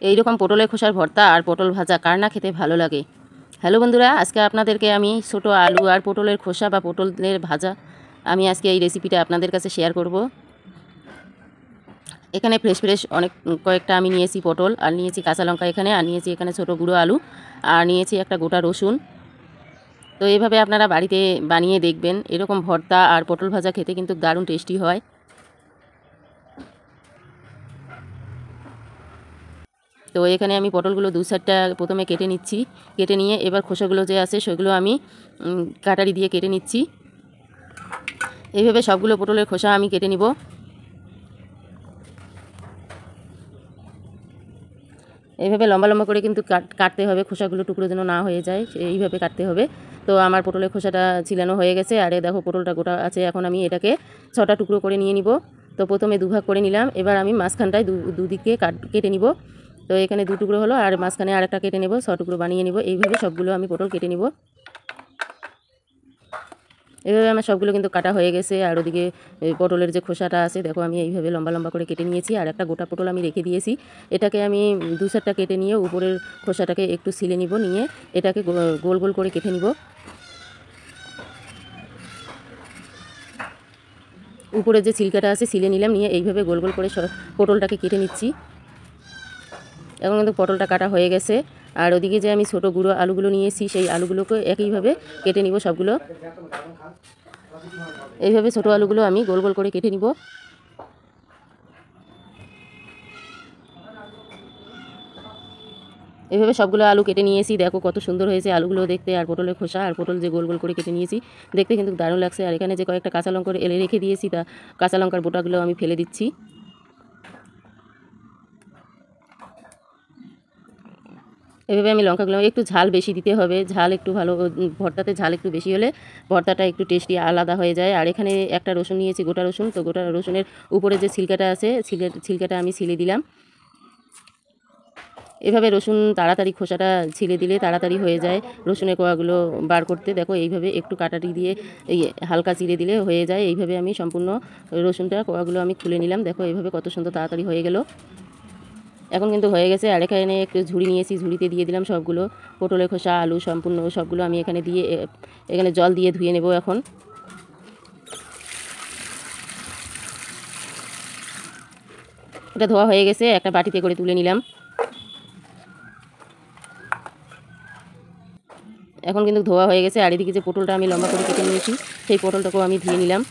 এই রকম পটলের খোসার ভর্তা আর পটল ভাজা কার না খেতে ভালো লাগে। হ্যালো বন্ধুরা, আজকে আপনাদেরকে আমি ছোটো আলু আর পটলের খোসা বা পটলের ভাজা আমি আজকে এই রেসিপিটা আপনাদের কাছে শেয়ার করব। এখানে ফ্রেশ ফ্রেশ অনেক কয়েকটা আমি নিয়েছি পটল, আর নিয়েছি কাঁচা লঙ্কা এখানে, আর নিয়েছি এখানে ছোটো গুঁড়ো আলু, আর নিয়েছি একটা গোটা রসুন। তো এইভাবে আপনারা বাড়িতে বানিয়ে দেখবেন, এরকম ভর্তা আর পটল ভাজা খেতে কিন্তু দারুণ টেস্টি হয়। তো এখানে আমি পটলগুলো দু সাইডটা প্রথমে কেটে নিচ্ছি, কেটে নিয়ে এবার খোসাগুলো যে আছে সেগুলো আমি কাটারি দিয়ে কেটে নিচ্ছি। এইভাবে সবগুলো পটলের খোসা আমি কেটে নিব। এইভাবে লম্বা লম্বা করে কিন্তু কাটতে হবে, খোসাগুলো টুকরো যেন না হয়ে যায়, এইভাবে কাটতে হবে। তো আমার পটলের খোসাটা ছিলানো হয়ে গেছে, আর দেখো পটলটা গোটা আছে। এখন আমি এটাকে 6টা টুকরো করে নিয়ে নিব। তো প্রথমে দুভাগ করে নিলাম, এবার আমি মাঝখানটায় দুদিকে কেটে নিব। তো এখানে 2 টুকরো হলো, আর মাঝখানে আরেকটা কেটে নেব, 6 টুকরো বানিয়ে নিব। এইভাবে সবগুলো আমি পটল কেটে নিব। এভাবে আমার সবগুলো কিন্তু কাটা হয়ে গেছে। আর ওদিকে পটলের যে খোসাটা আছে দেখো, আমি এইভাবে লম্বা লম্বা করে কেটে নিয়েছি। আর একটা গোটা পটল আমি রেখে দিয়েছি, এটাকে আমি 2-4টা কেটে নিয়ে উপরের খোসাটাকে একটু ছিলে নিব, নিয়ে এটাকে গোল গোল করে কেটে নিব। উপরে যে ছিলকাটা আছে ছিলে নিলাম, নিয়ে এইভাবে গোল গোল করে পটলটাকে কেটে নিচ্ছি। এখন কিন্তু পটলটা কাটা হয়ে গেছে। আর ওদিকে যে আমি ছোটো গুঁড়ো আলুগুলো নিয়েছি, সেই আলুগুলোকে একইভাবে কেটে নিব সবগুলো। এইভাবে ছোটো আলুগুলো আমি গোল গোল করে কেটে নিব। এভাবে সবগুলো আলু কেটে নিয়েছি, দেখো কত সুন্দর হয়েছে আলুগুলো দেখতে। আর পটলের খোসা আর পটল যে গোল গোল করে কেটে নিয়েছি, দেখতে কিন্তু দারুণ লাগছে। আর এখানে যে কয়েকটা কাঁচা লঙ্কা রেখে দিয়েছি, তা কাঁচা লঙ্কার বোটাগুলো আমি ফেলে দিচ্ছি। এভাবে আমি লঙ্কাগুলো একটু ঝাল বেশি দিতে হবে, ঝাল একটু ভালো, ভর্তাতে ঝাল একটু বেশি হলে ভর্তাটা একটু টেস্টি আলাদা হয়ে যায়। আর এখানে একটা রসুন নিয়েছি, গোটা রসুন। তো গোটা রসুনের উপরে যে ছিলকাটা আছে, ছিলকাটা আমি ছিলে দিলাম। এভাবে রসুন তাড়াতাড়ি খোসাটা ছিলে দিলে তাড়াতাড়ি হয়ে যায় রসুনের কোয়াগুলো বার করতে। দেখো এইভাবে একটু কাটাটি দিয়ে হালকা চিড়ে দিলে হয়ে যায়। এইভাবে আমি সম্পূর্ণ রসুনটা কোয়াগুলো আমি খুলে নিলাম। দেখো এইভাবে কত সুন্দর তাড়াতাড়ি হয়ে গেল। এখন কিন্তু হয়ে গেছে। আর এখানে একটু ঝুড়ি নিয়েছি, ঝুড়িতে দিয়ে দিলাম সবগুলো পটলের খোসা আলু সম্পূর্ণ সবগুলো আমি এখানে দিয়ে এখানে জল দিয়ে ধুয়ে নেব। এখন এটা ধোয়া হয়ে গেছে, একটা বাটিতে করে তুলে নিলাম। এখন কিন্তু ধোয়া হয়ে গেছে। আর এদিকে যে পটলটা আমি লম্বা করে কেটে নিয়েছি, সেই পটলটাকেও আমি ধুয়ে নিলাম।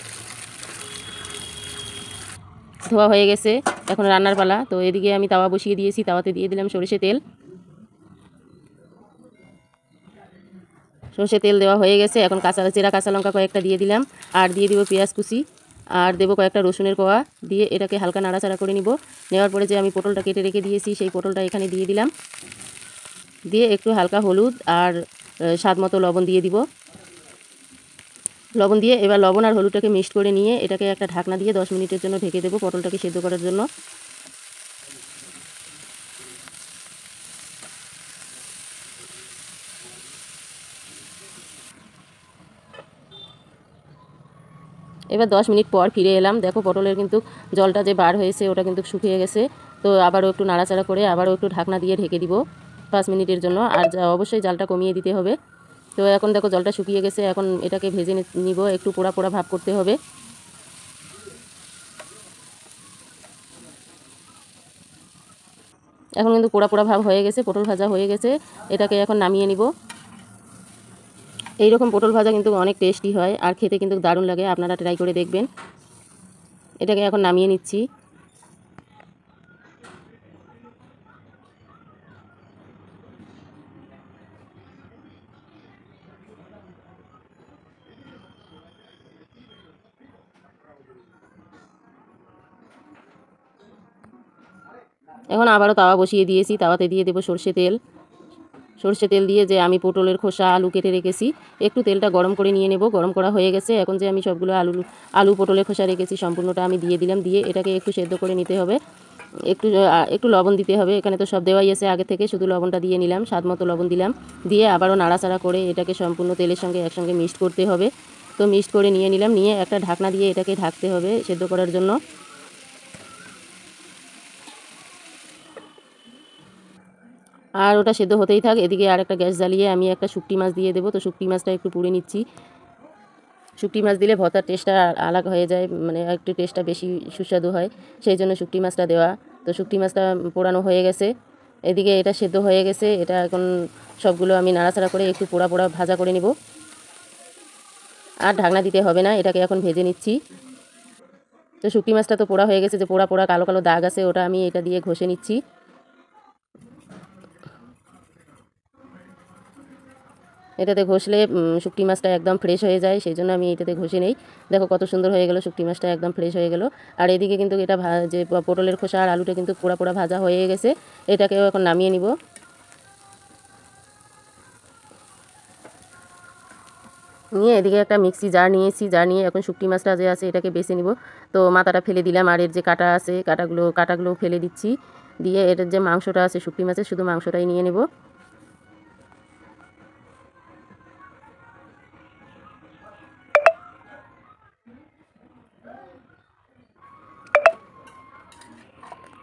ধোয়া হয়ে গেছে, এখন রান্নার পালা। তো এদিকে আমি তাওয়া বসিয়ে দিয়েছি, তাওয়াতে দিয়ে দিলাম সরষে তেল। সরষে তেল দেওয়া হয়ে গেছে। এখন চেরা কাঁচা লঙ্কা কয়েকটা দিয়ে দিলাম, আর দিয়ে দিব পেঁয়াজ কুচি, আর দেবো কয়েকটা রসুনের কোয়া। দিয়ে এটাকে হালকা নাড়াচাড়া করে নিব। নেওয়ার পরে যে আমি পটলটা কেটে রেখে দিয়েছি, সেই পটলটা এখানে দিয়ে দিলাম। দিয়ে একটু হালকা হলুদ আর স্বাদ মতো লবণ দিয়ে দিব। লবণ দিয়ে এবার লবণ আর হলুদটাকে মিক্সড করে নিয়ে এটাকে একটা ঢাকনা দিয়ে 10 মিনিটের জন্য ঢেকে দেবো, পটলটাকে সেদ্ধ করার জন্য। এবার 10 মিনিট পর ফিরে এলাম। দেখো পটলের কিন্তু জলটা যে বার হয়েছে ওটা কিন্তু শুকিয়ে গেছে। তো আবারও একটু নাড়াচাড়া করে আবারও একটু ঢাকনা দিয়ে ঢেকে দিব 5 মিনিটের জন্য। আর অবশ্যই জালটা কমিয়ে দিতে হবে। তো এখন দেখো জলটা শুকিয়ে গেছে। এখন এটাকে ভেজে নিব, একটু পোড়া পোড়া ভাব করতে হবে। এখন কিন্তু পোড়া পোড়া ভাব হয়ে গেছে, পটল ভাজা হয়ে গেছে। এটাকে এখন নামিয়ে নিব। এইরকম পটল ভাজা কিন্তু অনেক টেস্টি হয়, আর খেতে কিন্তু দারুণ লাগে। আপনারা ট্রাই করে দেখবেন। এটাকে এখন নামিয়ে নিচ্ছি। এখন আবারও তাওয়া বসিয়ে দিয়েছি, তাওয়াতে দিয়ে দেবো সরষে তেল। সরষে তেল দিয়ে যে আমি পটলের খোসা আলু কেটে রেখেছি, একটু তেলটা গরম করে নিয়ে নেব। গরম করা হয়ে গেছে। এখন যে আমি সবগুলো আলু পটলের খোসা রেখেছি সম্পূর্ণটা আমি দিয়ে দিলাম। দিয়ে এটাকে একটু সেদ্ধ করে নিতে হবে। একটু লবণ দিতে হবে, এখানে তো সব দেওয়াই আছে আগে থেকে, শুধু লবণটা দিয়ে নিলাম, স্বাদ মতো লবণ দিলাম। দিয়ে আবারও নাড়াচাড়া করে এটাকে সম্পূর্ণ তেলের সঙ্গে একসঙ্গে মিক্সড করতে হবে। তো মিক্সড করে নিয়ে নিলাম, নিয়ে একটা ঢাকনা দিয়ে এটাকে ঢাকতে হবে সেদ্ধ করার জন্য। আর ওটা সেদ্ধ হতেই থাক। এদিকে আর একটা গ্যাস জ্বালিয়ে আমি একটা শুকটি মাছ দিয়ে দেবো। তো শুকটি মাছটা একটু পুড়ে নিচ্ছি। শুকটি মাছ দিলে ভর্তার টেস্টটা আলাদা হয়ে যায়, মানে একটু টেস্টটা বেশি সুস্বাদু হয়, সেই জন্য শুকটি মাছটা দেওয়া। তো শুকটি মাছটা পোড়ানো হয়ে গেছে। এদিকে এটা সেদ্ধ হয়ে গেছে। এটা এখন সবগুলো আমি নাড়াচাড়া করে একটু পোড়া পোড়া ভাজা করে নিব। আর ঢাকনা দিতে হবে না, এটাকে এখন ভেজে নিচ্ছি। তো শুকটি মাছটা তো পোড়া হয়ে গেছে, যে পোড়া পোড়া কালো কালো দাগ আছে ওটা আমি এটা দিয়ে ঘষে নিচ্ছি। এটাতে ঘষলে শুকটি মাছটা একদম ফ্রেশ হয়ে যায়, সেই জন্য আমি এটাতে ঘষে নেই। দেখো কত সুন্দর হয়ে গেল, শুকটি মাছটা একদম ফ্রেশ হয়ে গেল। আর এদিকে কিন্তু এটা যে পটলের খোসা আর আলুটা কিন্তু পোড়া পোড়া ভাজা হয়ে গেছে। এটাকেও এখন নামিয়ে নিব। নিয়ে এদিকে একটা মিক্সি জার নিয়েছি, জার নিয়ে এখন শুকটি মাছটা যে আছে এটাকে বেছে নিব। তো মাথাটা ফেলে দিলাম, আর এর যে কাটা আছে কাটাগুলো ফেলে দিচ্ছি। দিয়ে এটার যে মাংসটা আছে শুকটি মাছের, শুধু মাংসটাই নিয়ে নেব।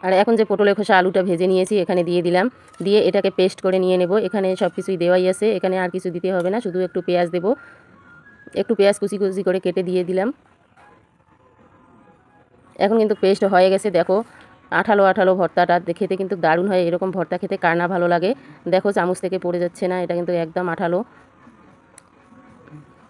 আর এখন যে পটলের খোসা আলুটা ভেজে নিয়েছি এখানে দিয়ে দিলাম। দিয়ে এটাকে পেস্ট করে নিয়ে নেব। এখানে সব কিছুই দেওয়াই আছে, এখানে আর কিছু দিতে হবে না, শুধু একটু পেঁয়াজ দেব। একটু পেঁয়াজ কুচি কুচি করে কেটে দিয়ে দিলাম। এখন কিন্তু পেস্ট হয়ে গেছে। দেখো আঠালো আঠালো ভর্তাটা খেতে কিন্তু দারুণ হয়। এরকম ভর্তা খেতে কার না ভালো লাগে। দেখো চামচ থেকে পড়ে যাচ্ছে না, এটা কিন্তু একদম আঠালো।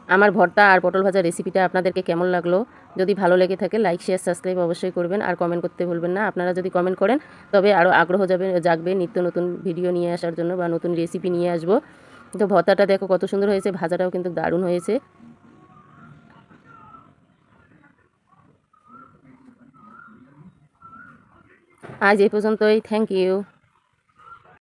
আমার ভর্তা আর পটল ভাজা রেসিপিটা আপনাদেরকে কেমন লাগলো? যদি ভালো লেগে থাকে লাইক শেয়ার সাবস্ক্রাইব অবশ্যই করবেন, আর কমেন্ট করতে ভুলবেন না। আপনারা যদি কমেন্ট করেন তবে আরও আগ্রহ জাগবে নিত্য নতুন ভিডিও নিয়ে আসার জন্য, বা নতুন রেসিপি নিয়ে আসবো। তো ভর্তাটা দেখো কত সুন্দর হয়েছে, ভাজাটাও কিন্তু দারুণ হয়েছে। আজ এই পর্যন্তই, থ্যাংক ইউ।